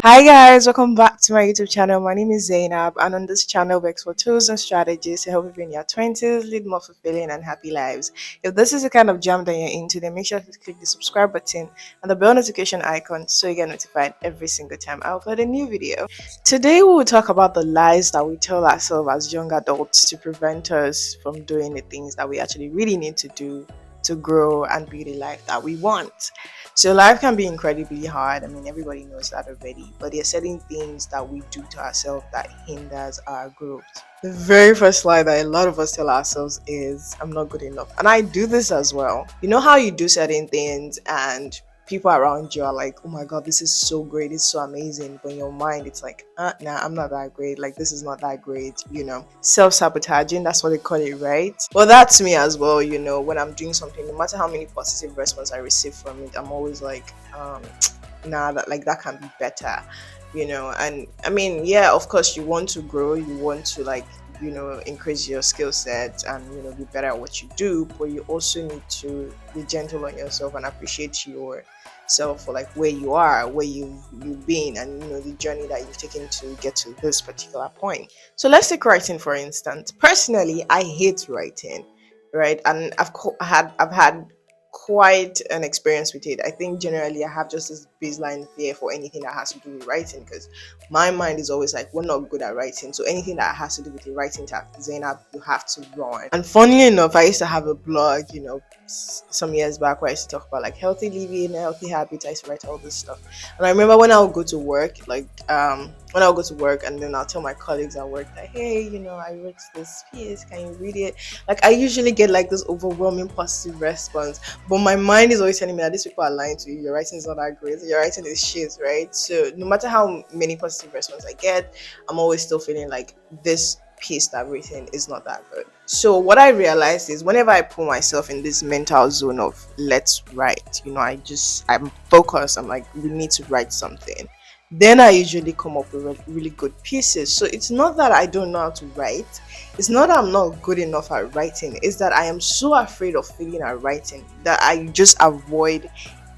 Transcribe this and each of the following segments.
Hi guys, welcome back to my YouTube channel. My name is Zainab, and on this channel we explore tools and strategies to help you in your 20s lead more fulfilling and happy lives. If this is the kind of jam that you're into, then make sure to click the subscribe button and the bell notification icon so you get notified every single time I upload a new video. Today we will talk about the lies that we tell ourselves as young adults to prevent us from doing the things that we actually really need to do to grow and build a life that we want. So life can be incredibly hard. I mean, everybody knows that already. But there are certain things that we do to ourselves that hinders our growth. The very first lie that a lot of us tell ourselves is, I'm not good enough. And I do this as well. You know how you do certain things and people around you are like, oh my God, this is so great. It's so amazing. But in your mind, it's like, nah, I'm not that great. Like, this is not that great. Self-sabotaging, that's what they call it, right? Well, that's me as well. When I'm doing something, no matter how many positive response I receive from it, I'm always like, nah, that can be better. And I mean, yeah, of course you want to grow, you want to increase your skill set and be better at what you do, but you also need to be gentle on yourself and appreciate yourself for like where you are, where you've been, and the journey that you've taken to get to this particular point. So let's take writing for instance. Personally, I hate writing, right? And I've had quite an experience with it. I think generally I have just this baseline fear for anything that has to do with writing, because my mind is always like, we're not good at writing, so anything that has to do with the writing tab, Zainab, you have to run. And funnily enough, I used to have a blog, some years back, where I used to talk about like healthy living, healthy habits. I used to write all this stuff. And I remember when I would go to work, when I would go to work and then I'll tell my colleagues at work that, hey, I wrote this piece, can you read it? Like, I usually get like this overwhelming positive response, but my mind is always telling me that these people are lying to you. Your writing is not that great. Your writing is shit, right? So no matter how many positive response I get, I'm always still feeling like this piece that I've written is not that good. So what I realized is whenever I put myself in this mental zone of let's write, I'm focused. I'm like, we need to write something. Then I usually come up with really good pieces. So it's not that I don't know how to write. It's not that I'm not good enough at writing. It's that I am so afraid of failing at writing that I just avoid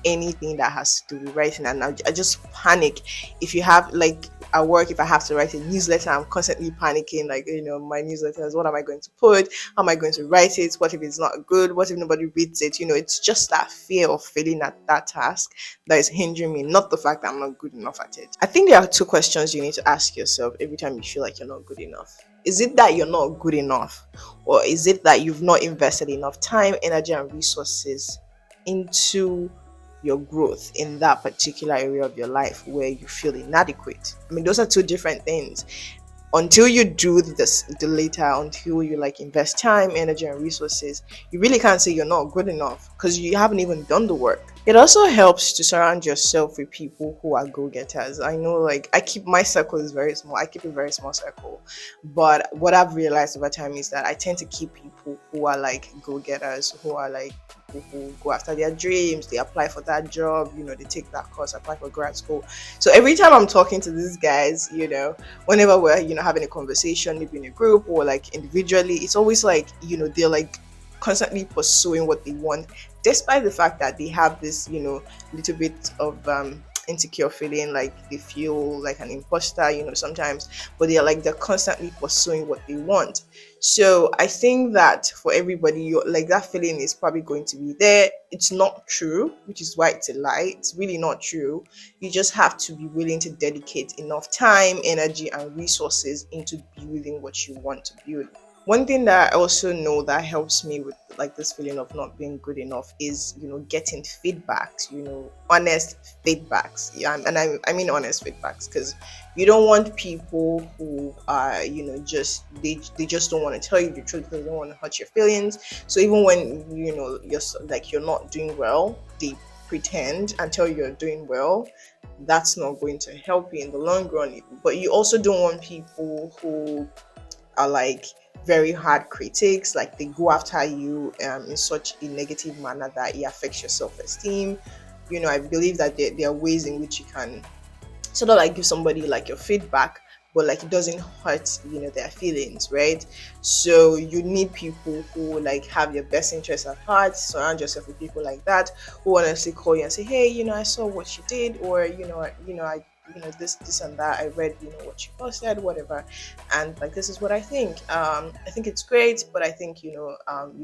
anything that has to do with writing, and I just panic. If you have like at work, if I have to write a newsletter, I'm constantly panicking, like, my newsletters, what am I going to put, how am I going to write it, what if it's not good, what if nobody reads it? It's just that fear of failing at that task that is hindering me, not the fact that I'm not good enough at it. I think there are two questions you need to ask yourself every time you feel like you're not good enough. Is it that you're not good enough, or is it that you've not invested enough time, energy and resources into your growth in that particular area of your life where you feel inadequate? I mean, those are two different things. Until you do the later, until you invest time, energy and resources, you really can't say you're not good enough because you haven't even done the work. It also helps to surround yourself with people who are go-getters. I know, I keep my circle is very small. I keep a very small circle, but what I've realized over time is that I tend to keep people who are go-getters, who are people who go after their dreams. They apply for that job, they take that course, apply for grad school. So every time I'm talking to these guys, whenever we're having a conversation, maybe in a group or individually, it's always they're constantly pursuing what they want, despite the fact that they have this little bit of insecure feeling, like they feel like an imposter sometimes, but they're constantly pursuing what they want. So I think that for everybody, that feeling is probably going to be there. It's not true, which is why it's a lie. It's really not true. You just have to be willing to dedicate enough time, energy and resources into building what you want to build. One thing that I also know that helps me with this feeling of not being good enough is getting feedbacks, honest feedbacks. Yeah, and I mean honest feedbacks, because you don't want people who are they just don't want to tell you the truth because they don't want to hurt your feelings. So even when you're not doing well, they pretend until you're doing well. That's not going to help you in the long run. But you also don't want people who are very hard critics, they go after you in such a negative manner that it affects your self-esteem. I believe that there are ways in which you can sort of give somebody your feedback, but it doesn't hurt their feelings, right? So you need people who have your best interests at heart. Surround yourself with people like that, who honestly call you and say, hey, I saw what you did, or this and that. I read, what you posted, whatever, and like this is what I think. I think it's great, but I think you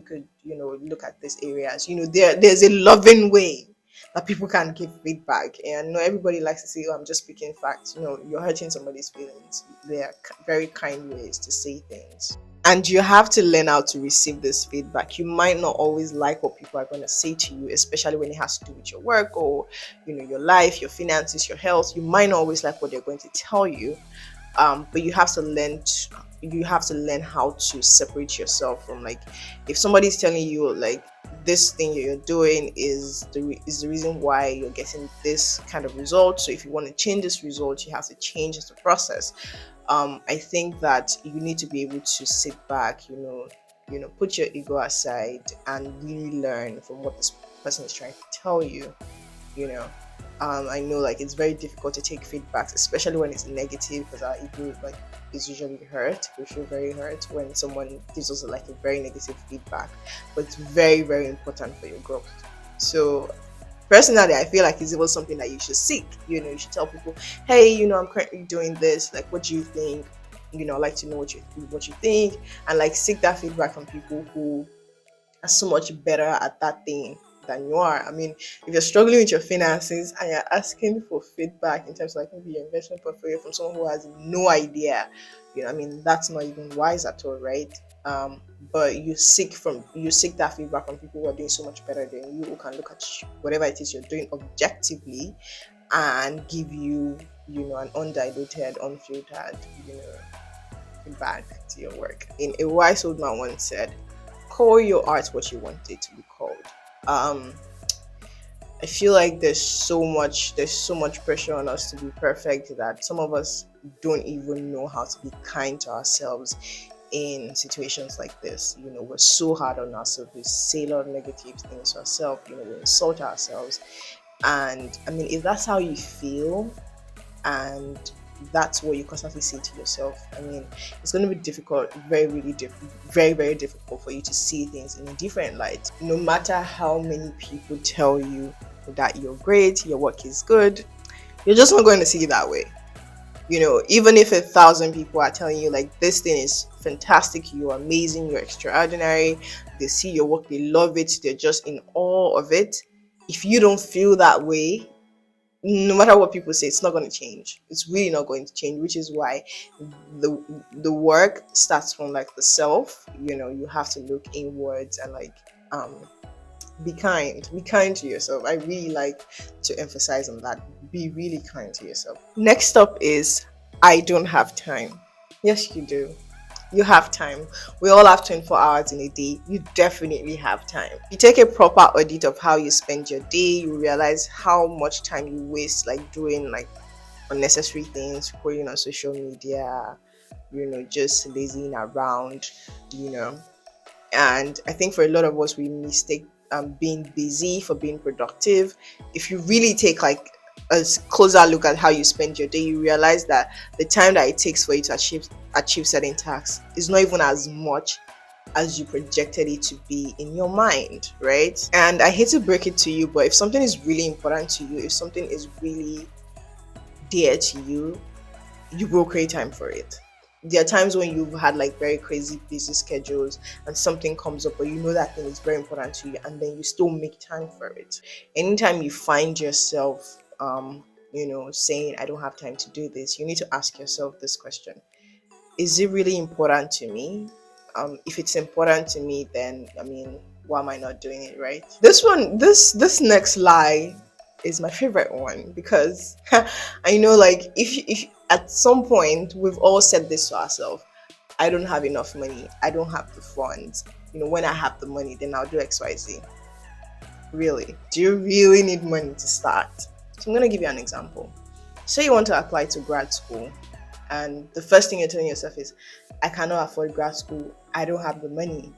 could look at this areas. There's a loving way that people can give feedback, and not everybody likes to say, "Oh, I'm just speaking facts." You're hurting somebody's feelings. There are very kind ways to say things. And you have to learn how to receive this feedback. You might not always like what people are going to say to you, especially when it has to do with your work or your life, your finances, your health. You might not always like what they're going to tell you, but you have to learn how to separate yourself from, like, if somebody's telling you like this thing you're doing is the reason why you're getting this kind of result. So if you want to change this result, you have to change the process. I think that you need to be able to sit back, put your ego aside and really learn from what this person is trying to tell you. You know, I know, like, it's very difficult to take feedbacks, especially when it's negative, because our ego, like, is usually hurt. We feel very hurt when someone gives us like a very negative feedback, but it's very, very important for your growth. So personally, I feel like it's even something that you should seek. You should tell people, hey, I'm currently doing this, like, what do you think? I'd like to know what you think, and like seek that feedback from people who are so much better at that thing than you are. I mean, if you're struggling with your finances and you're asking for feedback in terms of like maybe your investment portfolio from someone who has no idea, I mean, that's not even wise at all, right? But you seek that feedback from people who are doing so much better than you, who can look at whatever it is you're doing objectively and give you, an undiluted, unfiltered, feedback to your work. In a wise old man once said, call your art what you want it to be called. um I feel like there's so much pressure on us to be perfect that some of us don't even know how to be kind to ourselves in situations like this. We're so hard on ourselves. We say a lot of negative things to ourselves. We insult ourselves. And I mean, if that's how you feel, and that's what you constantly say to yourself, I mean, it's going to be difficult, very, really very, very difficult for you to see things in a different light. No matter how many people tell you that you're great, your work is good, you're just not going to see it that way. Even if 1,000 people are telling you like this thing is fantastic, you're amazing, you're extraordinary, they see your work, they love it, they're just in awe of it. If you don't feel that way, no matter what people say, it's not going to change. It's really not going to change, which is why the work starts from like the self. You have to look inwards and like be kind to yourself. I really like to emphasize on that. Be really kind to yourself. Next up is, I don't have time. Yes, you do. You have time. We all have 24 hours in a day. You definitely have time. You take a proper audit of how you spend your day, you realize how much time you waste like doing like unnecessary things, scrolling on social media, just lazing around, you know and I think for a lot of us, we mistake being busy for being productive. If you really take like a closer look at how you spend your day, you realize that the time that it takes for you to achieve certain tasks is not even as much as you projected it to be in your mind, right? And I hate to break it to you, but if something is really important to you, if something is really dear to you, you will create time for it. There are times when you've had like very crazy busy schedules and something comes up, but that thing is very important to you, and then you still make time for it. Anytime you find yourself saying, I don't have time to do this, you need to ask yourself this question: is it really important to me? If it's important to me, then I mean, why am I not doing it, right? This next lie is my favorite one, because I know, like, if at some point we've all said this to ourselves: I don't have enough money, I don't have the funds. When I have the money, then I'll do XYZ. Really? Do you really need money to start? So I'm gonna give you an example. Say you want to apply to grad school, and the first thing you're telling yourself is, I cannot afford grad school, I don't have the money.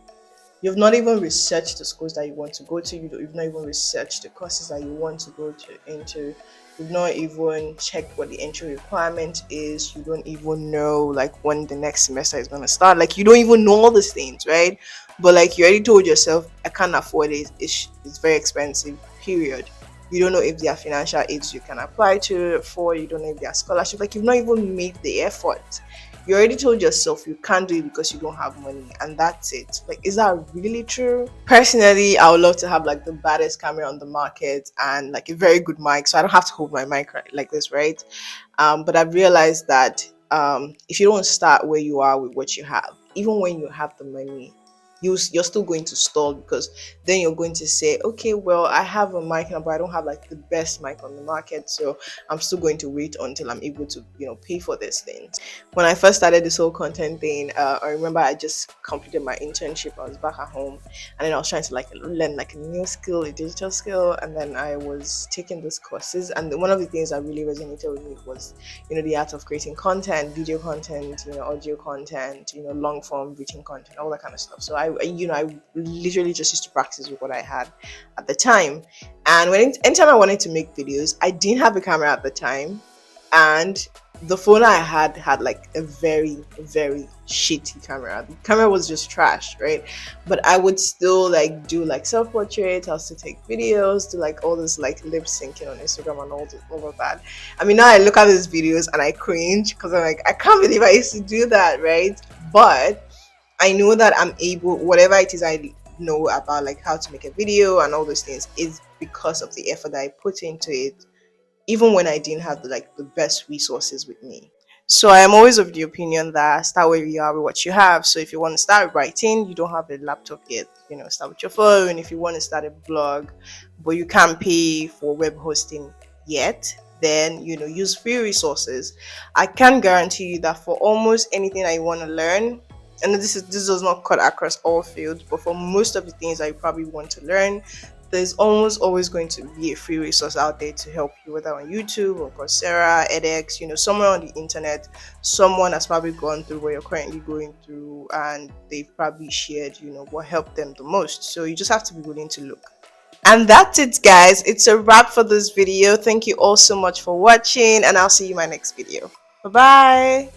You've not even researched the schools that you want to go to. You've not even researched the courses that you want to go into. You've not even checked what the entry requirement is. You don't even know like when the next semester is going to start. Like, you don't even know all these things, right? But like, you already told yourself, I can't afford it. It's very expensive, period. You don't know if there are financial aids you can apply to for, you don't know if there are scholarship, like you've not even made the effort. You already told yourself you can't do it because you don't have money, and that's it. Like, is that really true? Personally, I would love to have like the baddest camera on the market and like a very good mic, so I don't have to hold my mic right, like this, right? But I've realized that if you don't start where you are with what you have, even when you have the money, you're still going to stall, because then you're going to say, okay, well, I have a mic now, but I don't have like the best mic on the market, so I'm still going to wait until I'm able to, pay for this thing. When I first started this whole content thing, I remember I just completed my internship. I was back at home, and then I was trying to like learn like a new skill, a digital skill, and then I was taking these courses. And one of the things that really resonated with me was, the art of creating content, video content, audio content, long form written content, all that kind of stuff. So I literally just used to practice with what I had at the time. And anytime I wanted to make videos, I didn't have a camera at the time, and the phone I had like a very, very shitty camera. The camera was just trash, right? But I would still like do like self-portraits, I'll still take videos, do like all this like lip syncing on Instagram and all of that. I mean, now I look at these videos and I cringe, because I'm like, I can't believe I used to do that, right? But I know that I'm able, whatever it is I know about like how to make a video and all those things, is because of the effort that I put into it, even when I didn't have the best resources with me. So I am always of the opinion that start where you are with what you have. So if you want to start writing, you don't have a laptop yet, start with your phone. If you want to start a blog, but you can't pay for web hosting yet, then use free resources. I can guarantee you that for almost anything that you want to learn, and this does not cut across all fields, but for most of the things that you probably want to learn, there's almost always going to be a free resource out there to help you, whether on YouTube or Coursera, edX, somewhere on the internet. Someone has probably gone through what you're currently going through, and they've probably shared, what helped them the most. So you just have to be willing to look. And that's it, guys. It's a wrap for this video. Thank you all so much for watching, and I'll see you in my next video. Bye bye.